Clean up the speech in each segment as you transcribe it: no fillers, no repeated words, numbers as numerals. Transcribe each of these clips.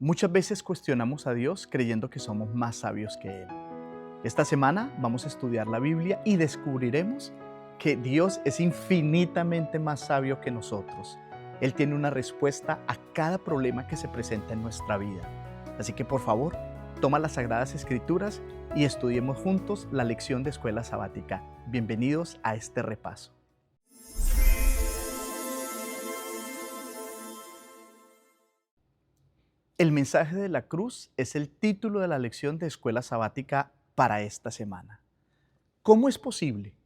Muchas veces cuestionamos a Dios creyendo que somos más sabios que Él. Esta semana vamos a estudiar la Biblia y descubriremos que Dios es infinitamente más sabio que nosotros. Él tiene una respuesta a cada problema que se presenta en nuestra vida. Así que por favor, toma las Sagradas Escrituras y estudiemos juntos la lección de Escuela Sabática. Bienvenidos a este repaso. El mensaje de la cruz es el título de la lección de Escuela Sabática para esta semana. ¿Cómo es posible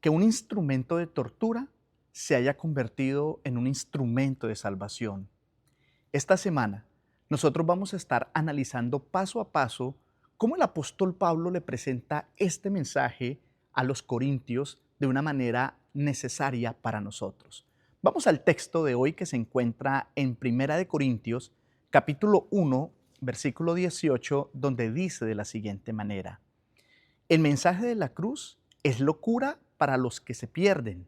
que un instrumento de tortura se haya convertido en un instrumento de salvación? Esta semana nosotros vamos a estar analizando paso a paso cómo el apóstol Pablo le presenta este mensaje a los corintios de una manera necesaria para nosotros. Vamos al texto de hoy que se encuentra en Primera de Corintios, capítulo 1, versículo 18, donde dice de la siguiente manera: el mensaje de la cruz es locura para los que se pierden,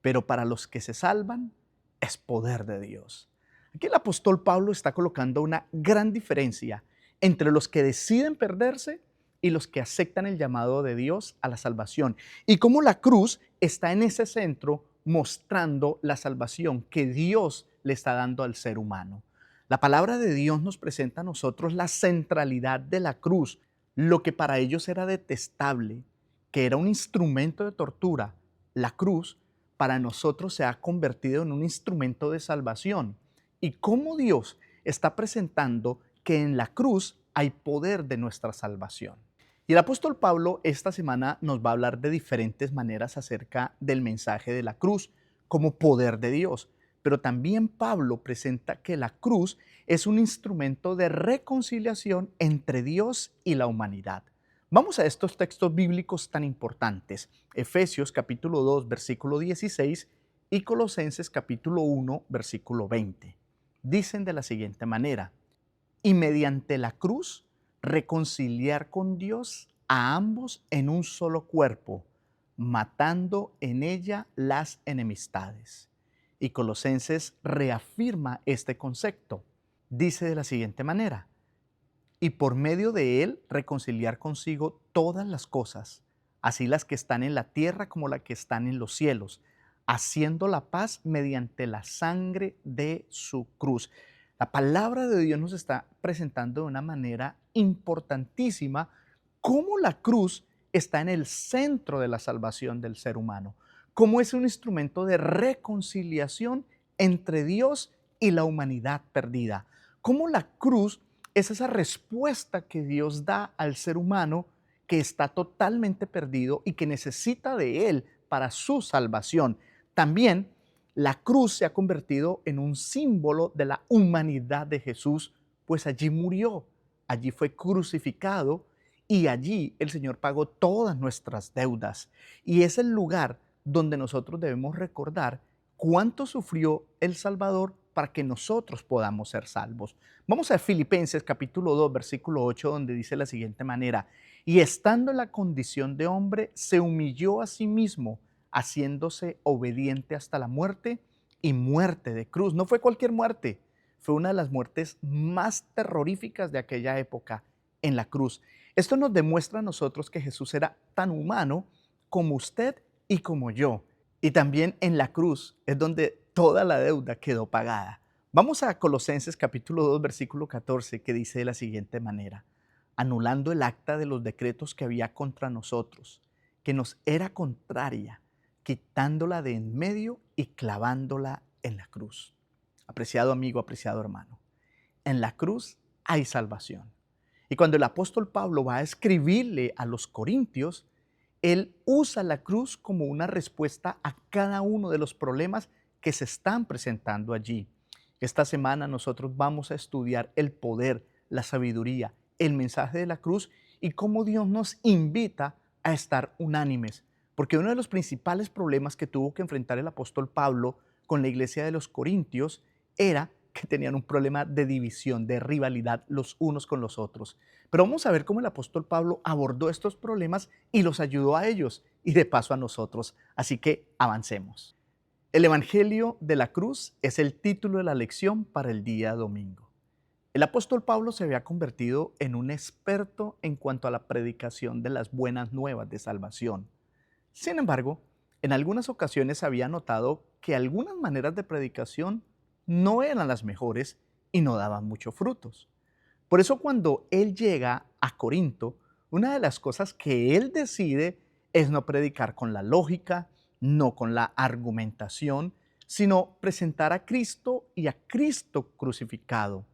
pero para los que se salvan es poder de Dios. Aquí el apóstol Pablo está colocando una gran diferencia entre los que deciden perderse y los que aceptan el llamado de Dios a la salvación. Y cómo la cruz está en ese centro mostrando la salvación que Dios le está dando al ser humano. La palabra de Dios nos presenta a nosotros la centralidad de la cruz, lo que para ellos era detestable, que era un instrumento de tortura. La cruz para nosotros se ha convertido en un instrumento de salvación. Y cómo Dios está presentando que en la cruz hay poder de nuestra salvación. Y el apóstol Pablo esta semana nos va a hablar de diferentes maneras acerca del mensaje de la cruz como poder de Dios. Pero también Pablo presenta que la cruz es un instrumento de reconciliación entre Dios y la humanidad. Vamos a estos textos bíblicos tan importantes: Efesios capítulo 2, versículo 16 y Colosenses capítulo 1, versículo 20. Dicen de la siguiente manera: y mediante la cruz reconciliar con Dios a ambos en un solo cuerpo, matando en ella las enemistades. Y Colosenses reafirma este concepto. Dice de la siguiente manera: y por medio de él reconciliar consigo todas las cosas, así las que están en la tierra como las que están en los cielos, haciendo la paz mediante la sangre de su cruz. La palabra de Dios nos está presentando de una manera importantísima cómo la cruz está en el centro de la salvación del ser humano, cómo es un instrumento de reconciliación entre Dios y la humanidad perdida, cómo la cruz es esa respuesta que Dios da al ser humano que está totalmente perdido y que necesita de Él para su salvación. También la cruz se ha convertido en un símbolo de la humanidad de Jesús, pues allí murió, allí fue crucificado y allí el Señor pagó todas nuestras deudas. Y es el lugar donde nosotros debemos recordar cuánto sufrió el Salvador para que nosotros podamos ser salvos. Vamos a Filipenses capítulo 2, versículo 8, donde dice de la siguiente manera: y estando en la condición de hombre, se humilló a sí mismo, haciéndose obediente hasta la muerte y muerte de cruz. No fue cualquier muerte, fue una de las muertes más terroríficas de aquella época, en la cruz. Esto nos demuestra a nosotros que Jesús era tan humano como usted y como yo. Y también en la cruz es donde toda la deuda quedó pagada. Vamos a Colosenses capítulo 2, versículo 14, que dice de la siguiente manera: anulando el acta de los decretos que había contra nosotros, que nos era contraria, quitándola de en medio y clavándola en la cruz. Apreciado amigo, apreciado hermano, en la cruz hay salvación. Y cuando el apóstol Pablo va a escribirle a los corintios, él usa la cruz como una respuesta a cada uno de los problemas que se están presentando allí. Esta semana nosotros vamos a estudiar el poder, la sabiduría, el mensaje de la cruz y cómo Dios nos invita a estar unánimes. Porque uno de los principales problemas que tuvo que enfrentar el apóstol Pablo con la iglesia de los Corintios era que tenían un problema de división, de rivalidad los unos con los otros. Pero vamos a ver cómo el apóstol Pablo abordó estos problemas y los ayudó a ellos y de paso a nosotros. Así que avancemos. El Evangelio de la Cruz es el título de la lección para el día domingo. El apóstol Pablo se había convertido en un experto en cuanto a la predicación de las buenas nuevas de salvación. Sin embargo, en algunas ocasiones había notado que algunas maneras de predicación no eran las mejores y no daban muchos frutos. Por eso cuando él llega a Corinto, una de las cosas que él decide es no predicar con la lógica, no con la argumentación, sino presentar a Cristo y a Cristo crucificado.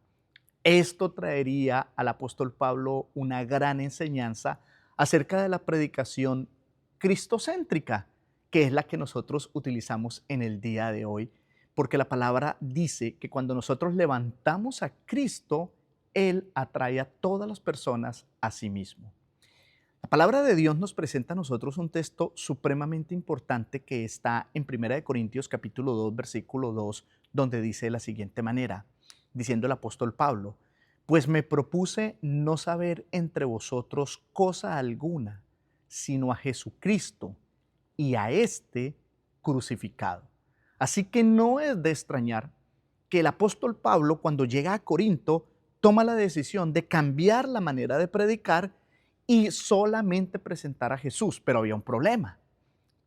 Esto traería al apóstol Pablo una gran enseñanza acerca de la predicación cristocéntrica, que es la que nosotros utilizamos en el día de hoy, porque la palabra dice que cuando nosotros levantamos a Cristo, Él atrae a todas las personas a sí mismo. La palabra de Dios nos presenta a nosotros un texto supremamente importante que está en 1 Corintios capítulo 2, versículo 2, donde dice de la siguiente manera, diciendo el apóstol Pablo, pues me propuse no saber entre vosotros cosa alguna, sino a Jesucristo y a éste crucificado. Así que no es de extrañar que el apóstol Pablo, cuando llega a Corinto, toma la decisión de cambiar la manera de predicar y solamente presentar a Jesús. Pero había un problema,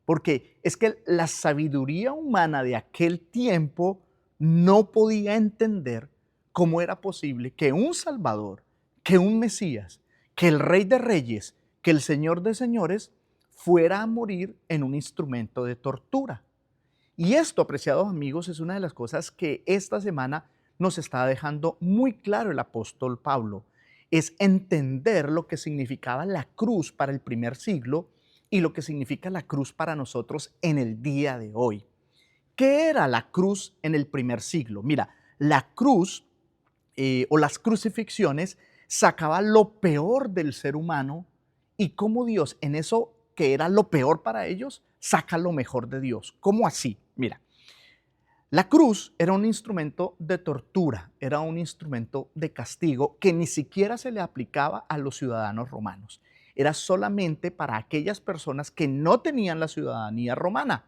porque es que la sabiduría humana de aquel tiempo no podía entender cómo era posible que un Salvador, que un Mesías, que el Rey de Reyes, que el Señor de Señores fuera a morir en un instrumento de tortura. Y esto, apreciados amigos, es una de las cosas que esta semana nos está dejando muy claro el apóstol Pablo. Es entender lo que significaba la cruz para el primer siglo y lo que significa la cruz para nosotros en el día de hoy. ¿Qué era la cruz en el primer siglo? Mira, la cruz o las crucifixiones sacaba lo peor del ser humano y cómo Dios en eso que era lo peor para ellos saca lo mejor de Dios. ¿Cómo así? Mira, la cruz era un instrumento de tortura, era un instrumento de castigo que ni siquiera se le aplicaba a los ciudadanos romanos. Era solamente para aquellas personas que no tenían la ciudadanía romana.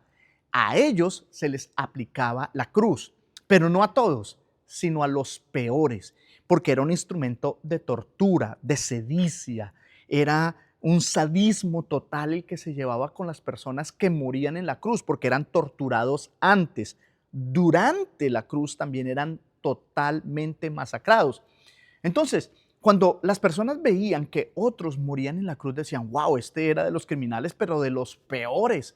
A ellos se les aplicaba la cruz, pero no a todos, sino a los peores, porque era un instrumento de tortura, de sedicia, era un sadismo total el que se llevaba con las personas que morían en la cruz, porque eran torturados antes. Durante la cruz también eran totalmente masacrados. Entonces, cuando las personas veían que otros morían en la cruz, decían, wow, este era de los criminales, pero de los peores.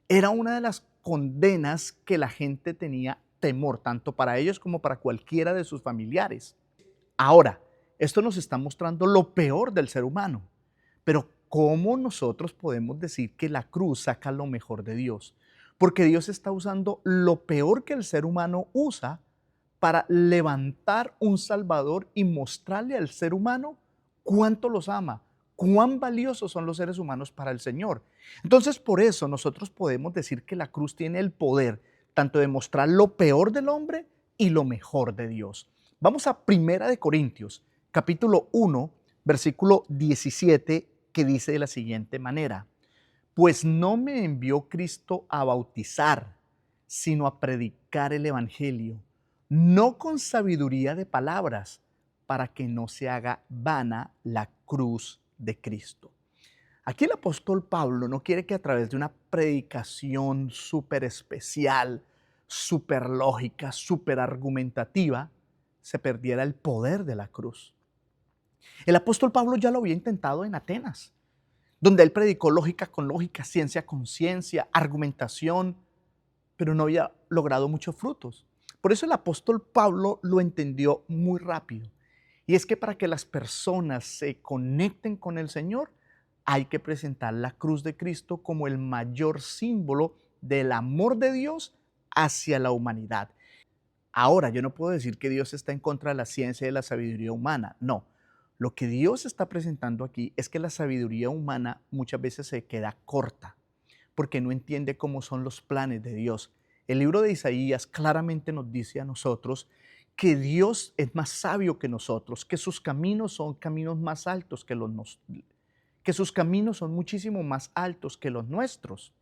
Era una de las condenas que la gente tenía temor, tanto para ellos como para cualquiera de sus familiares. Ahora, esto nos está mostrando lo peor del ser humano. Pero ¿cómo nosotros podemos decir que la cruz saca lo mejor de Dios? Porque Dios está usando lo peor que el ser humano usa para levantar un Salvador y mostrarle al ser humano cuánto los ama, cuán valiosos son los seres humanos para el Señor. Entonces, por eso nosotros podemos decir que la cruz tiene el poder tanto de mostrar lo peor del hombre y lo mejor de Dios. Vamos a 1 Corintios, capítulo 1, versículo 17, que dice de la siguiente manera: pues no me envió Cristo a bautizar, sino a predicar el Evangelio, no con sabiduría de palabras, para que no se haga vana la cruz de Cristo. Aquí el apóstol Pablo no quiere que a través de una predicación súper especial, súper lógica, súper argumentativa, se perdiera el poder de la cruz. El apóstol Pablo ya lo había intentado en Atenas, donde él predicó lógica con lógica, ciencia con ciencia, argumentación, pero no había logrado muchos frutos. Por eso el apóstol Pablo lo entendió muy rápido. Y es que para que las personas se conecten con el Señor, hay que presentar la cruz de Cristo como el mayor símbolo del amor de Dios hacia la humanidad. Ahora, yo no puedo decir que Dios está en contra de la ciencia y de la sabiduría humana, no. Lo que Dios está presentando aquí es que la sabiduría humana muchas veces se queda corta porque no entiende cómo son los planes de Dios. El libro de Isaías claramente nos dice a nosotros que Dios es más sabio que nosotros, que sus caminos son caminos más altos que sus caminos son muchísimo más altos que los nuestros.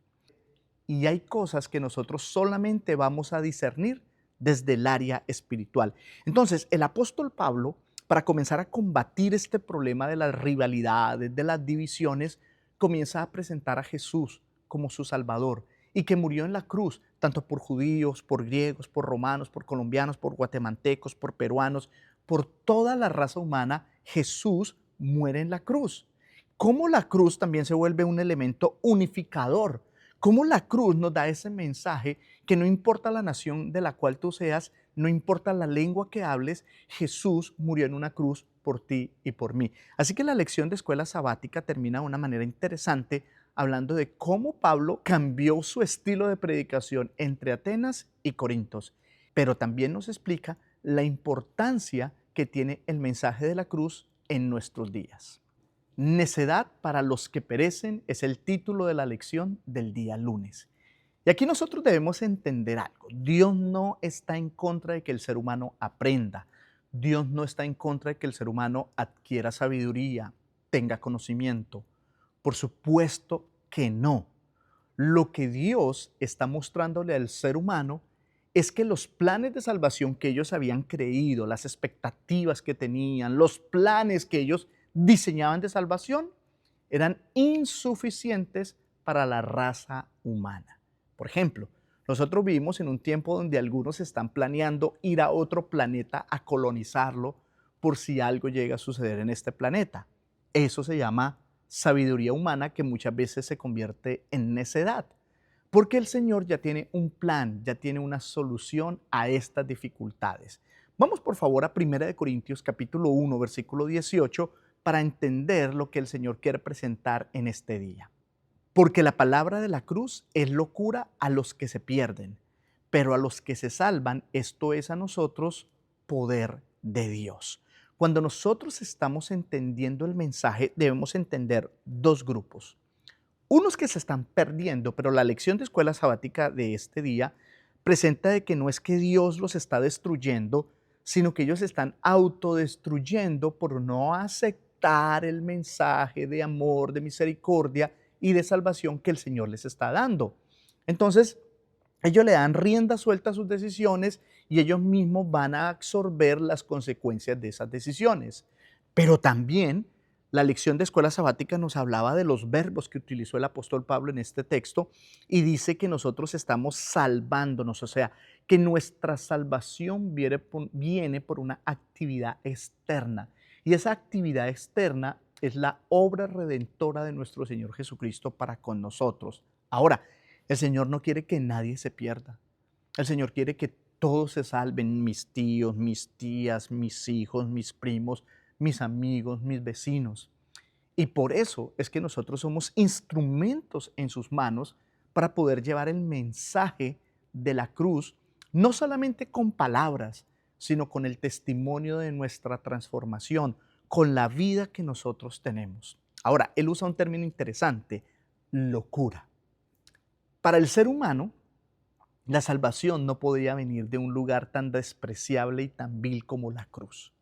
Y hay cosas que nosotros solamente vamos a discernir desde el área espiritual. Entonces, el apóstol Pablo para comenzar a combatir este problema de las rivalidades, de las divisiones, comienza a presentar a Jesús como su Salvador y que murió en la cruz, tanto por judíos, por griegos, por romanos, por colombianos, por guatemaltecos, por peruanos, por toda la raza humana. Jesús muere en la cruz. Cómo la cruz también se vuelve un elemento unificador. Cómo la cruz nos da ese mensaje que no importa la nación de la cual tú seas, no importa la lengua que hables, Jesús murió en una cruz por ti y por mí. Así que la lección de escuela sabática termina de una manera interesante hablando de cómo Pablo cambió su estilo de predicación entre Atenas y Corintios, pero también nos explica la importancia que tiene el mensaje de la cruz en nuestros días. Necedad para los que perecen es el título de la lección del día lunes. Y aquí nosotros debemos entender algo. Dios no está en contra de que el ser humano aprenda. Dios no está en contra de que el ser humano adquiera sabiduría, tenga conocimiento. Por supuesto que no. Lo que Dios está mostrándole al ser humano es que los planes de salvación que ellos habían creído, las expectativas que tenían, los planes que ellos diseñaban de salvación, eran insuficientes para la raza humana. Por ejemplo, nosotros vivimos en un tiempo donde algunos están planeando ir a otro planeta a colonizarlo por si algo llega a suceder en este planeta. Eso se llama sabiduría humana, que muchas veces se convierte en necedad, porque el Señor ya tiene un plan, ya tiene una solución a estas dificultades. Vamos por favor a 1 Corintios capítulo 1, versículo 18, para entender lo que el Señor quiere presentar en este día. Porque la palabra de la cruz es locura a los que se pierden, pero a los que se salvan, esto es a nosotros, poder de Dios. Cuando nosotros estamos entendiendo el mensaje, debemos entender dos grupos. Unos que se están perdiendo, pero la lección de escuela sabática de este día presenta de que no es que Dios los está destruyendo, sino que ellos se están autodestruyendo por no aceptar el mensaje de amor, de misericordia y de salvación que el Señor les está dando. Entonces, ellos le dan rienda suelta a sus decisiones y ellos mismos van a absorber las consecuencias de esas decisiones. Pero también la lección de escuela sabática nos hablaba de los verbos que utilizó el apóstol Pablo en este texto y dice que nosotros estamos salvándonos, o sea, que nuestra salvación viene por una actividad externa. Y esa actividad externa es la obra redentora de nuestro Señor Jesucristo para con nosotros. Ahora, el Señor no quiere que nadie se pierda. El Señor quiere que todos se salven, mis tíos, mis tías, mis hijos, mis primos, mis amigos, mis vecinos. Y por eso es que nosotros somos instrumentos en sus manos para poder llevar el mensaje de la cruz, no solamente con palabras, sino con el testimonio de nuestra transformación, con la vida que nosotros tenemos. Ahora, él usa un término interesante, locura. Para el ser humano, la salvación no podía venir de un lugar tan despreciable y tan vil como la cruz.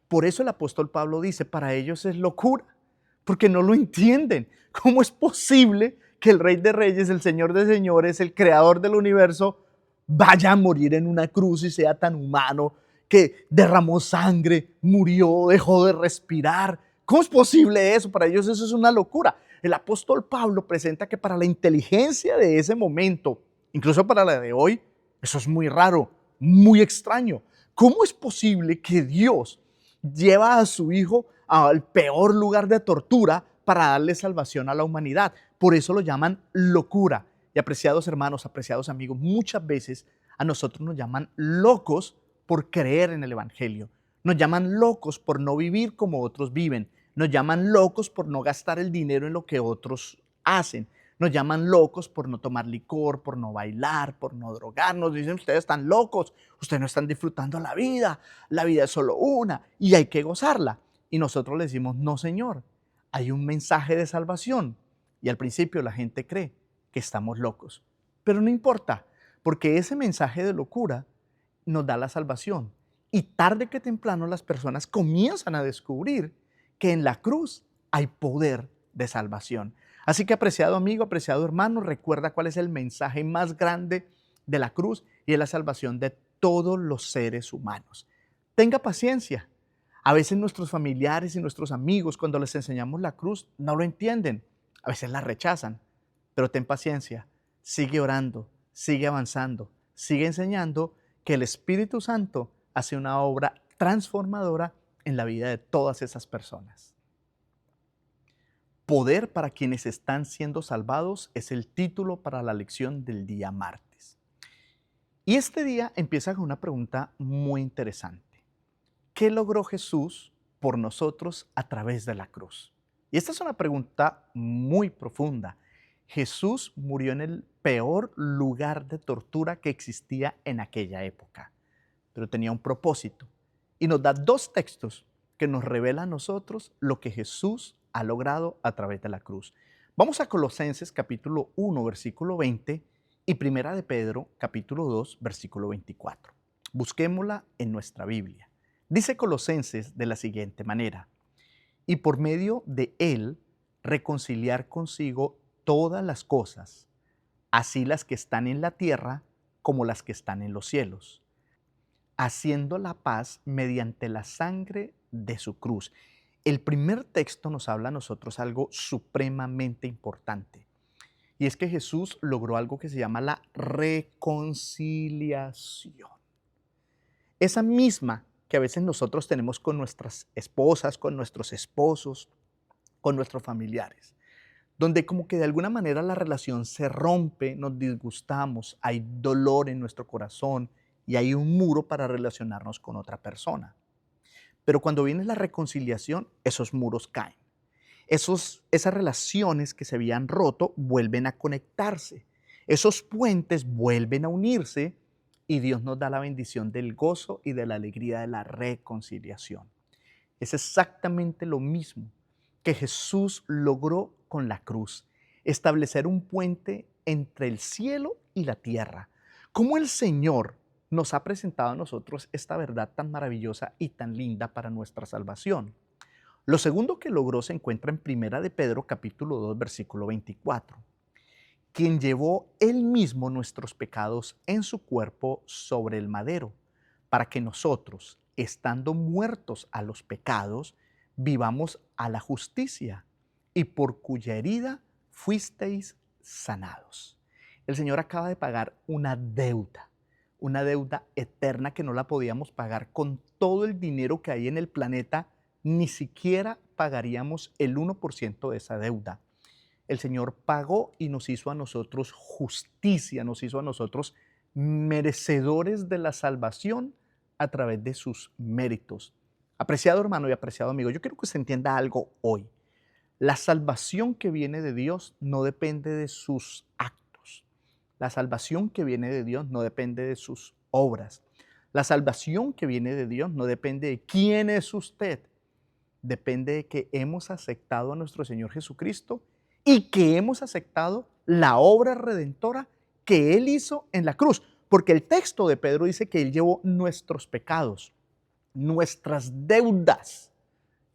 Por eso el apóstol Pablo dice, para ellos es locura, porque no lo entienden. ¿Cómo es posible que el Rey de Reyes, el Señor de Señores, el Creador del universo, vaya a morir en una cruz y sea tan humano, que derramó sangre, murió, dejó de respirar? ¿Cómo es posible eso? Para ellos eso es una locura. El apóstol Pablo presenta que para la inteligencia de ese momento, incluso para la de hoy, eso es muy raro, muy extraño. ¿Cómo es posible que Dios lleva a su hijo al peor lugar de tortura para darle salvación a la humanidad? Por eso lo llaman locura. Y apreciados hermanos, apreciados amigos, muchas veces a nosotros nos llaman locos por creer en el Evangelio. Nos llaman locos por no vivir como otros viven. Nos llaman locos por no gastar el dinero en lo que otros hacen. Nos llaman locos por no tomar licor, por no bailar, por no drogarnos. Dicen, ustedes están locos, ustedes no están disfrutando la vida es solo una y hay que gozarla. Y nosotros le decimos, no señor, hay un mensaje de salvación. Y al principio la gente cree que estamos locos, pero no importa, porque ese mensaje de locura nos da la salvación. Y tarde que temprano las personas comienzan a descubrir que en la cruz hay poder de salvación. Así que apreciado amigo, apreciado hermano, recuerda cuál es el mensaje más grande de la cruz y es la salvación de todos los seres humanos. Tenga paciencia, A veces nuestros familiares y nuestros amigos, cuando les enseñamos la cruz, no lo entienden. A veces la rechazan, pero ten paciencia, sigue orando, sigue avanzando, sigue enseñando que el Espíritu Santo hace una obra transformadora en la vida de todas esas personas. Poder para quienes están siendo salvados es el título para la lección del día martes. Y este día empieza con una pregunta muy interesante. ¿Qué logró Jesús por nosotros a través de la cruz? Y esta es una pregunta muy profunda. Jesús murió en el peor lugar de tortura que existía en aquella época, pero tenía un propósito. Y nos da dos textos que nos revelan a nosotros lo que Jesús ha logrado a través de la cruz. Vamos a Colosenses capítulo 1, versículo 20 y Primera de Pedro capítulo 2, versículo 24. Busquémosla en nuestra Biblia. Dice Colosenses de la siguiente manera: y por medio de él reconciliar consigo todas las cosas, así las que están en la tierra como las que están en los cielos, haciendo la paz mediante la sangre de su cruz. El primer texto nos habla a nosotros algo supremamente importante, y es que Jesús logró algo que se llama la reconciliación. Esa misma que a veces nosotros tenemos con nuestras esposas, con nuestros esposos, con nuestros familiares, donde como que de alguna manera la relación se rompe, nos disgustamos, hay dolor en nuestro corazón y hay un muro para relacionarnos con otra persona. Pero cuando viene la reconciliación, esos muros caen. Esas relaciones que se habían roto vuelven a conectarse. Esos puentes vuelven a unirse y Dios nos da la bendición del gozo y de la alegría de la reconciliación. Es exactamente lo mismo que Jesús logró con la cruz, establecer un puente entre el cielo y la tierra. Cómo el Señor nos ha presentado a nosotros esta verdad tan maravillosa y tan linda para nuestra salvación. Lo segundo que logró se encuentra en Primera de Pedro capítulo 2 versículo 24. Quien llevó él mismo nuestros pecados en su cuerpo sobre el madero, para que nosotros, estando muertos a los pecados, vivamos a la justicia, y por cuya herida fuisteis sanados. El Señor acaba de pagar una deuda eterna que no la podíamos pagar con todo el dinero que hay en el planeta, ni siquiera pagaríamos el 1% de esa deuda. El Señor pagó y nos hizo a nosotros justicia, nos hizo a nosotros merecedores de la salvación a través de sus méritos. Apreciado hermano y apreciado amigo, yo quiero que se entienda algo hoy. La salvación que viene de Dios no depende de sus actos. La salvación que viene de Dios no depende de sus obras. La salvación que viene de Dios no depende de quién es usted. Depende de que hemos aceptado a nuestro Señor Jesucristo y que hemos aceptado la obra redentora que Él hizo en la cruz. Porque el texto de Pedro dice que Él llevó nuestros pecados, nuestras deudas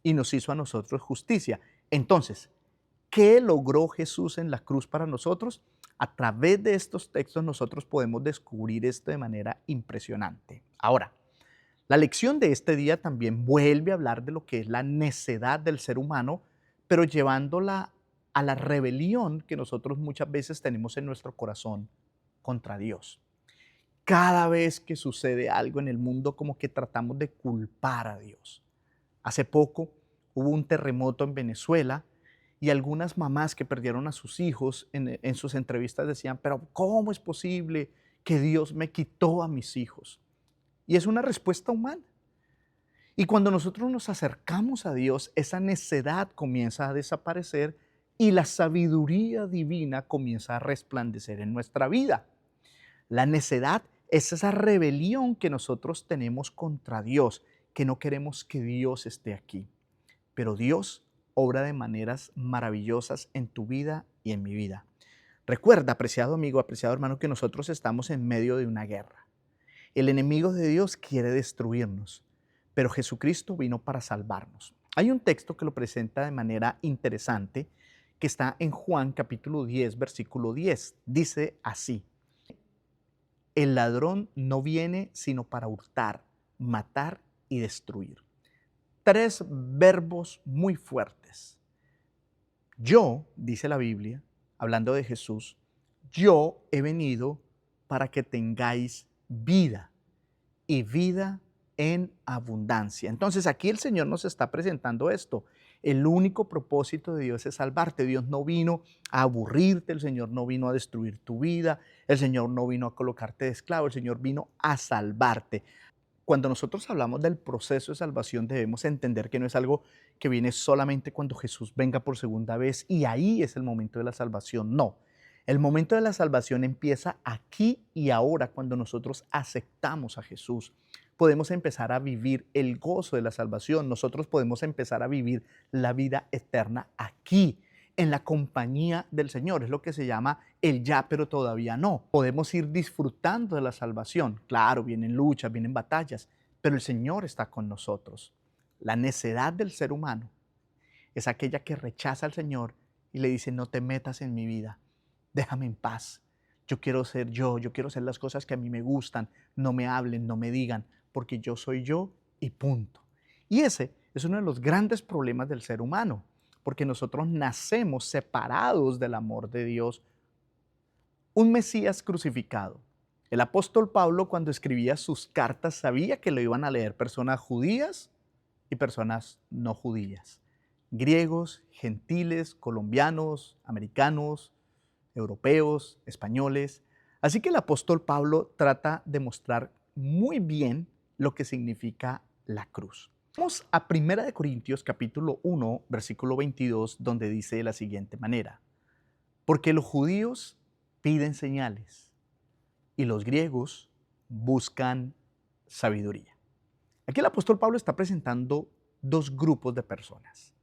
y nos hizo a nosotros justicia. Entonces, ¿qué logró Jesús en la cruz para nosotros? A través de estos textos nosotros podemos descubrir esto de manera impresionante. Ahora, la lección de este día también vuelve a hablar de lo que es la necedad del ser humano, pero llevándola a la rebelión que nosotros muchas veces tenemos en nuestro corazón contra Dios. Cada vez que sucede algo en el mundo, como que tratamos de culpar a Dios. Hace poco hubo un terremoto en Venezuela y algunas mamás que perdieron a sus hijos en sus entrevistas decían, pero ¿cómo es posible que Dios me quitó a mis hijos? Y es una respuesta humana. Y cuando nosotros nos acercamos a Dios, esa necedad comienza a desaparecer y la sabiduría divina comienza a resplandecer en nuestra vida. La necedad es esa rebelión que nosotros tenemos contra Dios, que no queremos que Dios esté aquí. Pero Dios obra de maneras maravillosas en tu vida y en mi vida. Recuerda, apreciado amigo, apreciado hermano, que nosotros estamos en medio de una guerra. El enemigo de Dios quiere destruirnos, pero Jesucristo vino para salvarnos. Hay un texto que lo presenta de manera interesante que está en Juan capítulo 10, versículo 10. Dice así: el ladrón no viene sino para hurtar, matar y destruir. tres verbos muy fuertes. Yo, dice la Biblia, hablando de Jesús, yo he venido para que tengáis vida y vida en abundancia. Entonces aquí el Señor nos está presentando esto. El único propósito de Dios es salvarte. Dios no vino a aburrirte, el Señor no vino a destruir tu vida, el Señor no vino a colocarte de esclavo, el Señor vino a salvarte. Cuando nosotros hablamos del proceso de salvación, debemos entender que no es algo que viene solamente cuando Jesús venga por segunda vez y ahí es el momento de la salvación. No, el momento de la salvación empieza aquí y ahora cuando nosotros aceptamos a Jesús. Podemos empezar a vivir el gozo de la salvación. Nosotros podemos empezar a vivir la vida eterna aquí, en la compañía del Señor. Es lo que se llama el ya, pero todavía no. Podemos ir disfrutando de la salvación. Claro, vienen luchas, vienen batallas, pero el Señor está con nosotros. La necedad del ser humano es aquella que rechaza al Señor y le dice, no te metas en mi vida, déjame en paz. Yo quiero hacer las cosas que a mí me gustan, no me hablen, no me digan, porque yo soy yo y punto. Y ese es uno de los grandes problemas del ser humano, porque nosotros nacemos separados del amor de Dios. Un Mesías crucificado. El apóstol Pablo, cuando escribía sus cartas, sabía que lo iban a leer personas judías y personas no judías. Griegos, gentiles, colombianos, americanos, europeos, españoles. Así que el apóstol Pablo trata de mostrar muy bien lo que significa la cruz. Vamos a 1 Corintios capítulo 1, versículo 22, donde dice de la siguiente manera: porque los judíos piden señales y los griegos buscan sabiduría. Aquí el apóstol Pablo está presentando dos grupos de personas: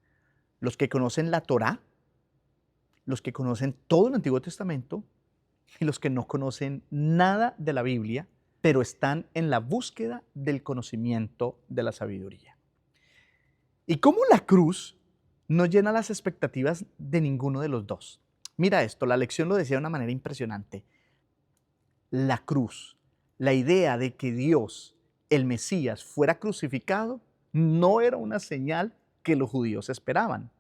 los que conocen la Torá, los que conocen todo el Antiguo Testamento, y los que no conocen nada de la Biblia, pero están en la búsqueda del conocimiento de la sabiduría. ¿Y cómo la cruz no llena las expectativas de ninguno de los dos? Mira esto, la lección lo decía de una manera impresionante. La cruz, la idea de que Dios, el Mesías, fuera crucificado, no era una señal que los judíos esperaban.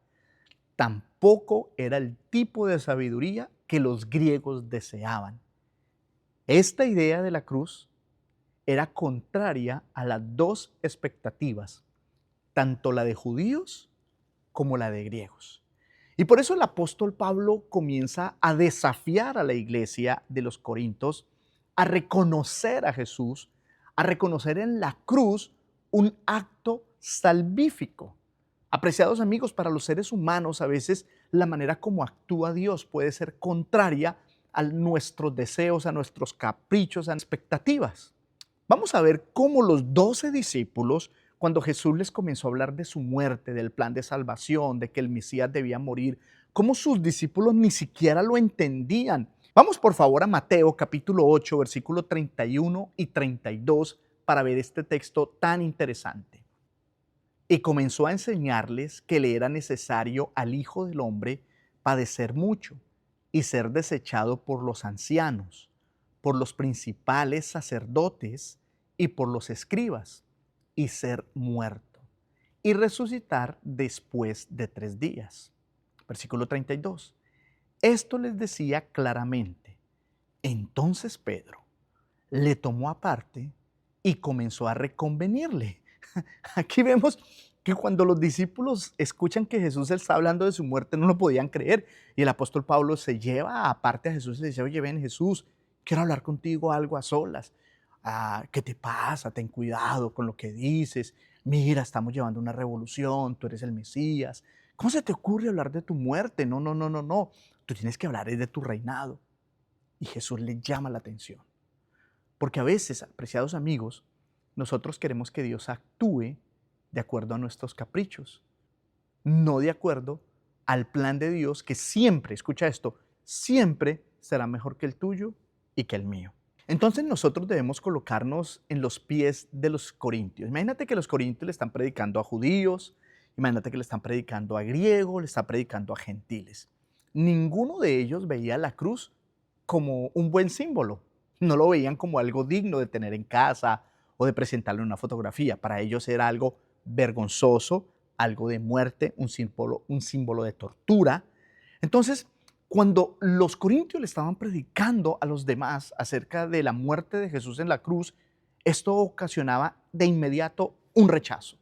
Tampoco era el tipo de sabiduría que los griegos deseaban. Esta idea de la cruz era contraria a las dos expectativas, tanto la de judíos como la de griegos. Y por eso el apóstol Pablo comienza a desafiar a la iglesia de los Corintios a reconocer a Jesús, a reconocer en la cruz un acto salvífico. Apreciados amigos, para los seres humanos a veces la manera como actúa Dios puede ser contraria a nuestros deseos, a nuestros caprichos, a expectativas. Vamos a ver cómo los 12 discípulos, cuando Jesús les comenzó a hablar de su muerte, del plan de salvación, de que el Mesías debía morir, cómo sus discípulos ni siquiera lo entendían. Vamos por favor a Mateo capítulo 8, versículo 31 y 32 para ver este texto tan interesante. Y comenzó a enseñarles que le era necesario al Hijo del Hombre padecer mucho y ser desechado por los ancianos, por los principales sacerdotes y por los escribas, y ser muerto, y resucitar después de 3 días. Versículo 32. Esto les decía claramente. Entonces Pedro le tomó aparte y comenzó a reconvenirle. Aquí vemos que cuando los discípulos escuchan que Jesús está hablando de su muerte, no lo podían creer. Y el apóstol Pablo se lleva aparte a Jesús y le dice, oye, ven Jesús, quiero hablar contigo algo a solas. ¿Qué te pasa? Ten cuidado con lo que dices. Mira, estamos llevando una revolución, tú eres el Mesías. ¿Cómo se te ocurre hablar de tu muerte? No, no, no, no, no. Tú tienes que hablar de tu reinado. Y Jesús le llama la atención. Porque a veces, apreciados amigos, nosotros queremos que Dios actúe de acuerdo a nuestros caprichos, no de acuerdo al plan de Dios que siempre, escucha esto, siempre será mejor que el tuyo y que el mío. Entonces nosotros debemos colocarnos en los pies de los corintios. Imagínate que los corintios le están predicando a judíos, imagínate que le están predicando a griegos, le están predicando a gentiles. Ninguno de ellos veía la cruz como un buen símbolo. No lo veían como algo digno de tener en casa o de presentarlo en una fotografía. Para ellos era algo vergonzoso, algo de muerte, un símbolo de tortura. Entonces, cuando los corintios le estaban predicando a los demás acerca de la muerte de Jesús en la cruz, esto ocasionaba de inmediato un rechazo.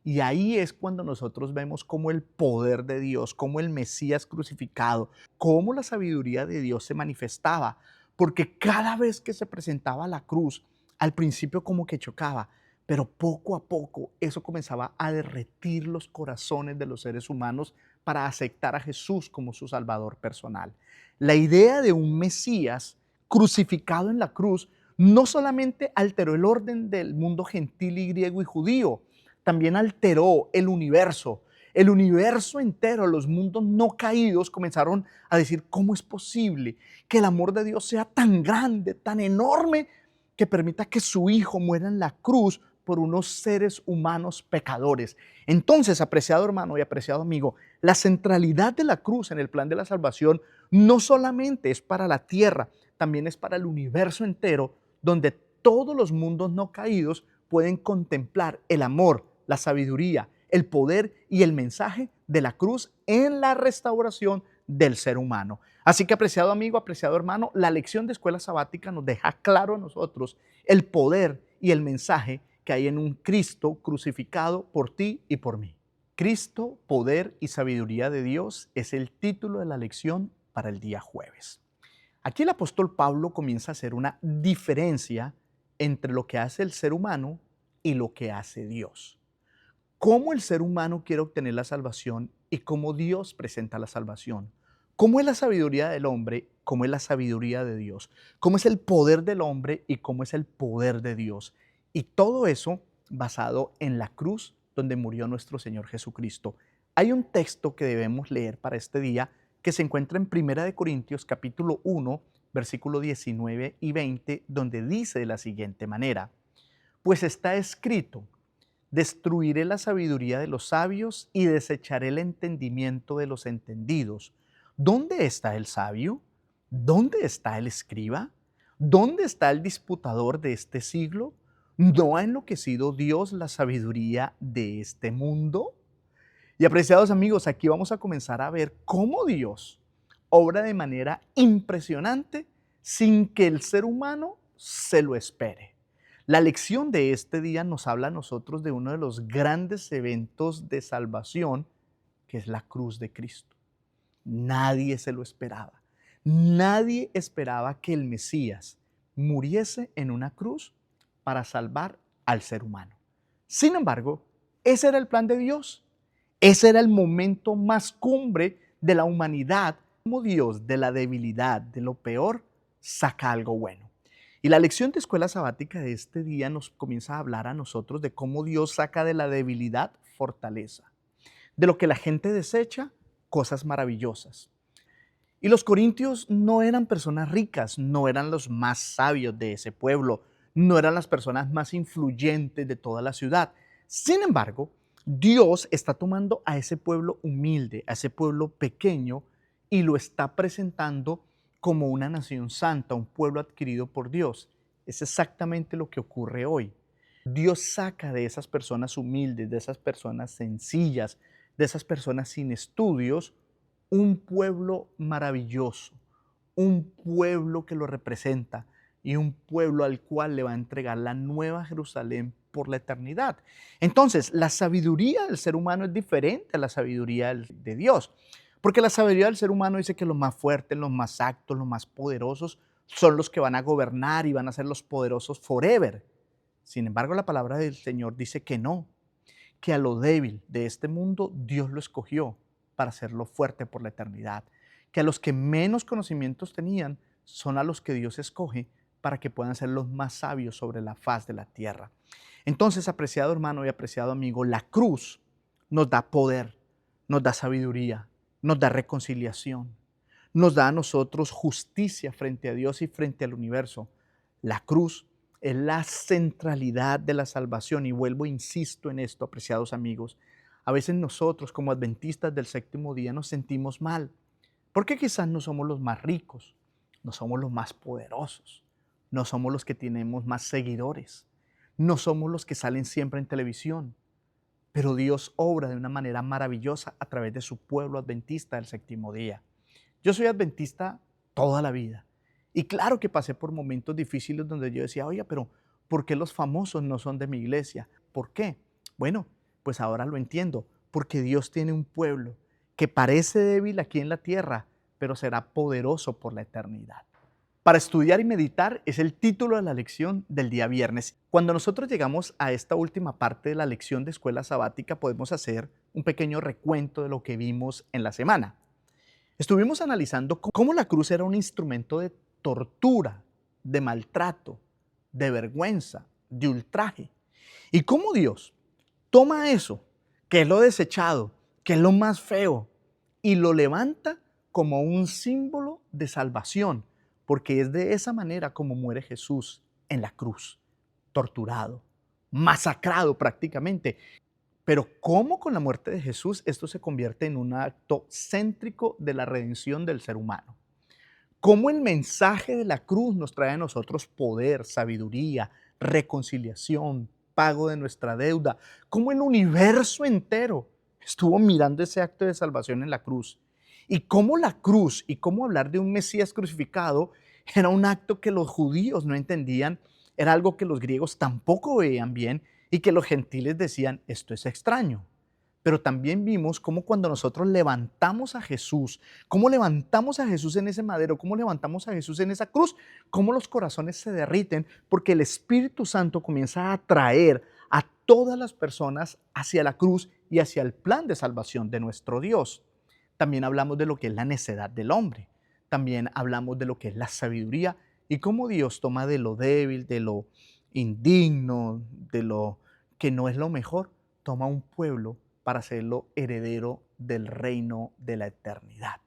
Y ahí es cuando nosotros vemos cómo el poder de Dios, cómo el Mesías crucificado, cómo la sabiduría de Dios se manifestaba. Porque cada vez que se presentaba la cruz, al principio como que chocaba, pero poco a poco eso comenzaba a derretir los corazones de los seres humanos para aceptar a Jesús como su Salvador personal. La idea de un Mesías crucificado en la cruz no solamente alteró el orden del mundo gentil y griego y judío, también alteró el universo. El universo entero, los mundos no caídos comenzaron a decir, ¿cómo es posible que el amor de Dios sea tan grande, tan enorme, que permita que su Hijo muera en la cruz por unos seres humanos pecadores? Entonces, apreciado hermano y apreciado amigo, la centralidad de la cruz en el plan de la salvación no solamente es para la tierra, también es para el universo entero, donde todos los mundos no caídos pueden contemplar el amor, la sabiduría, el poder y el mensaje de la cruz en la restauración del ser humano. Así que, apreciado amigo, apreciado hermano, la lección de escuela sabática nos deja claro a nosotros el poder y el mensaje que hay en un Cristo crucificado por ti y por mí. Cristo, poder y sabiduría de Dios es el título de la lección para el día jueves. Aquí el apóstol Pablo comienza a hacer una diferencia entre lo que hace el ser humano y lo que hace Dios. Cómo el ser humano quiere obtener la salvación y cómo Dios presenta la salvación. Cómo es la sabiduría del hombre, cómo es la sabiduría de Dios. Cómo es el poder del hombre y cómo es el poder de Dios. Y todo eso basado en la cruz donde murió nuestro Señor Jesucristo. Hay un texto que debemos leer para este día que se encuentra en 1 Corintios capítulo 1, versículo 19 y 20, donde dice de la siguiente manera: pues está escrito, destruiré la sabiduría de los sabios y desecharé el entendimiento de los entendidos. ¿Dónde está el sabio? ¿Dónde está el escriba? ¿Dónde está el disputador de este siglo? ¿No ha enloquecido Dios la sabiduría de este mundo? Y apreciados amigos, aquí vamos a comenzar a ver cómo Dios obra de manera impresionante sin que el ser humano se lo espere. La lección de este día nos habla a nosotros de uno de los grandes eventos de salvación, que es la cruz de Cristo. Nadie se lo esperaba. Nadie esperaba que el Mesías muriese en una cruz para salvar al ser humano. Sin embargo, ese era el plan de Dios. Ese era el momento más cumbre de la humanidad, como Dios de la debilidad, de lo peor, saca algo bueno. Y la lección de escuela sabática de este día nos comienza a hablar a nosotros de cómo Dios saca de la debilidad fortaleza, de lo que la gente desecha, cosas maravillosas. Y los corintios no eran personas ricas, no eran los más sabios de ese pueblo, no eran las personas más influyentes de toda la ciudad. Sin embargo, Dios está tomando a ese pueblo humilde, a ese pueblo pequeño, y lo está presentando como una nación santa, un pueblo adquirido por Dios. Es exactamente lo que ocurre hoy. Dios saca de esas personas humildes, de esas personas sencillas, de esas personas sin estudios, un pueblo maravilloso, un pueblo que lo representa y un pueblo al cual le va a entregar la nueva Jerusalén por la eternidad. Entonces, la sabiduría del ser humano es diferente a la sabiduría de Dios, porque la sabiduría del ser humano dice que los más fuertes, los más actos, los más poderosos son los que van a gobernar y van a ser los poderosos forever. Sin embargo, la palabra del Señor dice que no, que a lo débil de este mundo Dios lo escogió para hacerlo fuerte por la eternidad, que a los que menos conocimientos tenían son a los que Dios escoge para que puedan ser los más sabios sobre la faz de la tierra. Entonces, apreciado hermano y apreciado amigo, la cruz nos da poder, nos da sabiduría, nos da reconciliación, nos da a nosotros justicia frente a Dios y frente al universo. La cruz es la centralidad de la salvación y vuelvo, insisto en esto, apreciados amigos. A veces nosotros como adventistas del séptimo día nos sentimos mal, porque quizás no somos los más ricos, no somos los más poderosos, no somos los que tenemos más seguidores, no somos los que salen siempre en televisión, pero Dios obra de una manera maravillosa a través de su pueblo adventista del séptimo día. Yo soy adventista toda la vida y claro que pasé por momentos difíciles donde yo decía, oye, pero ¿por qué los famosos no son de mi iglesia? ¿Por qué? Bueno, pues ahora lo entiendo, porque Dios tiene un pueblo que parece débil aquí en la tierra, pero será poderoso por la eternidad. Para estudiar y meditar es el título de la lección del día viernes. Cuando nosotros llegamos a esta última parte de la lección de escuela sabática, podemos hacer un pequeño recuento de lo que vimos en la semana. Estuvimos analizando cómo la cruz era un instrumento de tortura, de maltrato, de vergüenza, de ultraje. Y cómo Dios toma eso, que es lo desechado, que es lo más feo, y lo levanta como un símbolo de salvación, porque es de esa manera como muere Jesús en la cruz, torturado, masacrado prácticamente. Pero cómo con la muerte de Jesús esto se convierte en un acto céntrico de la redención del ser humano. Cómo el mensaje de la cruz nos trae a nosotros poder, sabiduría, reconciliación, pago de nuestra deuda. Cómo el universo entero estuvo mirando ese acto de salvación en la cruz. Y cómo la cruz y cómo hablar de un Mesías crucificado era un acto que los judíos no entendían, era algo que los griegos tampoco veían bien y que los gentiles decían, esto es extraño. Pero también vimos cómo cuando nosotros levantamos a Jesús, cómo levantamos a Jesús en ese madero, cómo levantamos a Jesús en esa cruz, cómo los corazones se derriten porque el Espíritu Santo comienza a atraer a todas las personas hacia la cruz y hacia el plan de salvación de nuestro Dios. También hablamos de lo que es la necedad del hombre. También hablamos de lo que es la sabiduría y cómo Dios toma de lo débil, de lo indigno, de lo que no es lo mejor, toma un pueblo para hacerlo heredero del reino de la eternidad.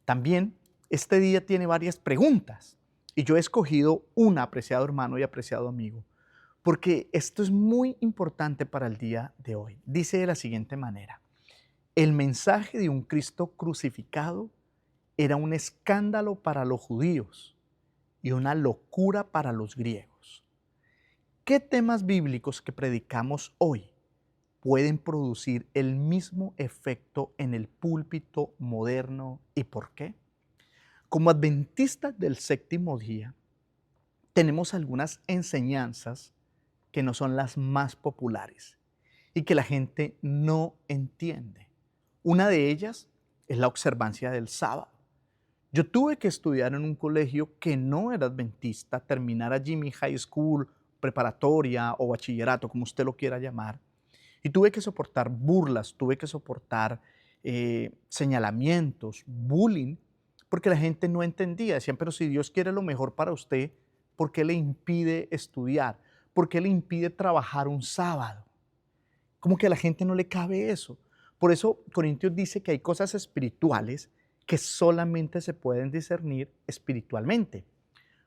También este día tiene varias preguntas y yo he escogido una, apreciado hermano y apreciado amigo, porque esto es muy importante para el día de hoy. Dice de la siguiente manera: el mensaje de un Cristo crucificado era un escándalo para los judíos y una locura para los griegos. ¿Qué temas bíblicos que predicamos hoy pueden producir el mismo efecto en el púlpito moderno y por qué? Como adventistas del séptimo día, tenemos algunas enseñanzas que no son las más populares y que la gente no entiende. Una de ellas es la observancia del sábado. Yo tuve que estudiar en un colegio que no era adventista, terminar allí mi high school, preparatoria o bachillerato, como usted lo quiera llamar, y tuve que soportar burlas, tuve que soportar señalamientos, bullying, porque la gente no entendía. Decían, pero si Dios quiere lo mejor para usted, ¿por qué le impide estudiar? ¿Por qué le impide trabajar un sábado? Como que a la gente no le cabe eso. Por eso Corintios dice que hay cosas espirituales que solamente se pueden discernir espiritualmente.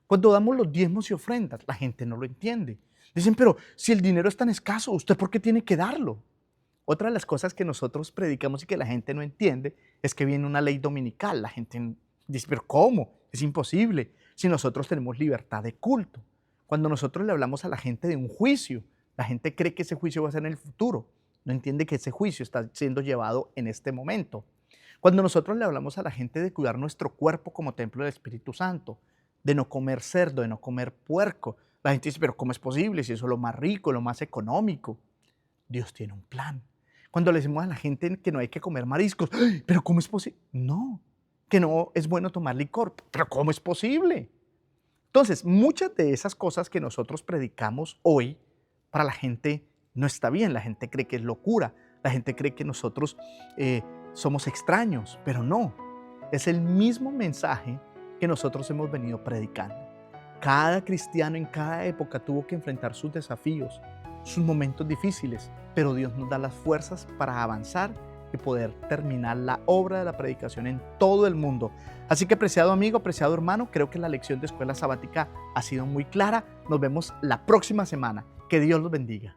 Cuando damos los diezmos y ofrendas, la gente no lo entiende. Dicen, pero si el dinero es tan escaso, ¿usted por qué tiene que darlo? Otra de las cosas que nosotros predicamos y que la gente no entiende es que viene una ley dominical. La gente dice, pero ¿cómo? Es imposible si nosotros tenemos libertad de culto. Cuando nosotros le hablamos a la gente de un juicio, la gente cree que ese juicio va a ser en el futuro. No entiende que ese juicio está siendo llevado en este momento. Cuando nosotros le hablamos a la gente de cuidar nuestro cuerpo como templo del Espíritu Santo, de no comer cerdo, de no comer puerco, la gente dice, pero ¿cómo es posible si eso es lo más rico, lo más económico? Dios tiene un plan. Cuando le decimos a la gente que no hay que comer mariscos, ¡ay! ¿Pero cómo es posible? No, que no es bueno tomar licor, pero ¿cómo es posible? Entonces, muchas de esas cosas que nosotros predicamos hoy, para la gente no está bien, la gente cree que es locura, la gente cree que nosotros somos extraños, pero no, es el mismo mensaje que nosotros hemos venido predicando. Cada cristiano en cada época tuvo que enfrentar sus desafíos, sus momentos difíciles, pero Dios nos da las fuerzas para avanzar y poder terminar la obra de la predicación en todo el mundo. Así que, apreciado amigo, apreciado hermano, creo que la lección de escuela sabática ha sido muy clara. Nos vemos la próxima semana. Que Dios los bendiga.